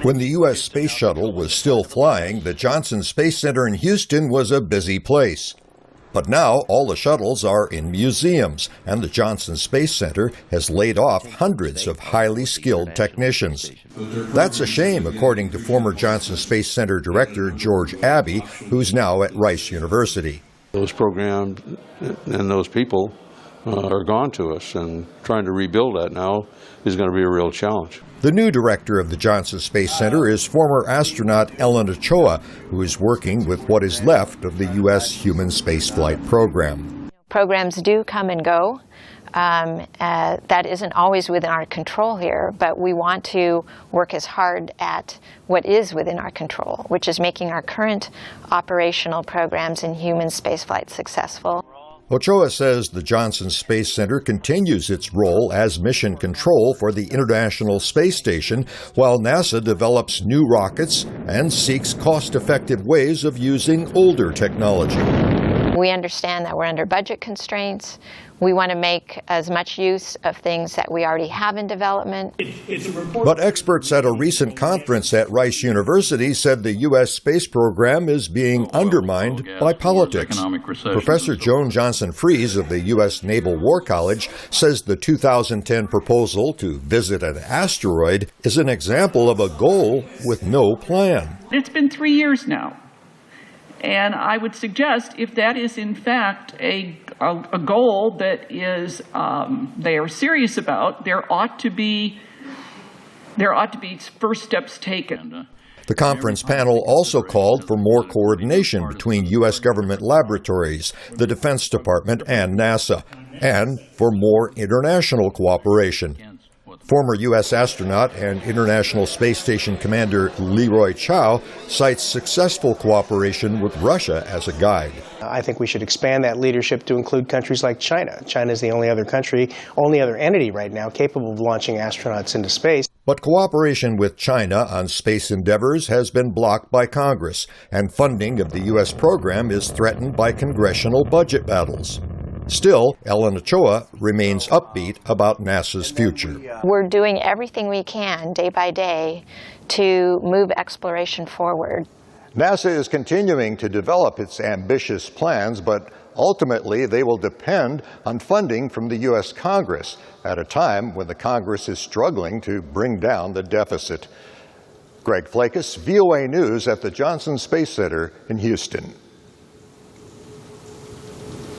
When the U.S. Space Shuttle was still flying, the Johnson Space Center in Houston was a busy place. But now all the shuttles are in museums, and the Johnson Space Center has laid off hundreds of highly skilled technicians. That's a shame, according to former Johnson Space Center director George Abbey, who's now at Rice University. Those programs and those people are gone to us, and trying to rebuild that now is going to be a real challenge. The new director of the Johnson Space Center is former astronaut Ochoa, who is working with what is left of the U.S. human spaceflight program. Programs do come and go. That isn't always within our control here, but we want to work as hard at what is within our control, which is making our current operational programs in human spaceflight successful. Ochoa says the Johnson Space Center continues its role as mission control for the International Space Station, while NASA develops new rockets and seeks cost-effective ways of using older technology. We understand that we're under budget constraints. We want to make as much use of things that we already have in development. But experts at a recent conference at Rice University said the U.S. space program is being undermined by politics. Professor Joan Johnson-Freese of the U.S. Naval War College says the 2010 proposal to visit an asteroid is an example of a goal with no plan. It's been 3 years now. And I would suggest, if that is in fact a goal that is they are serious about, there ought to be first steps taken. The conference panel also called for more coordination between U.S. government laboratories, the Defense Department, and NASA, and for more international cooperation. Former U.S. astronaut and International Space Station Commander Leroy Chiao cites successful cooperation with Russia as a guide. I think we should expand that leadership to include countries like China. China is the only other entity right now capable of launching astronauts into space. But cooperation with China on space endeavors has been blocked by Congress, and funding of the U.S. program is threatened by congressional budget battles. Still, Ochoa remains upbeat about NASA's future. We're doing everything we can day by day to move exploration forward. NASA is continuing to develop its ambitious plans, but ultimately they will depend on funding from the U.S. Congress at a time when the Congress is struggling to bring down the deficit. Greg Flakus, VOA News at the Johnson Space Center in Houston.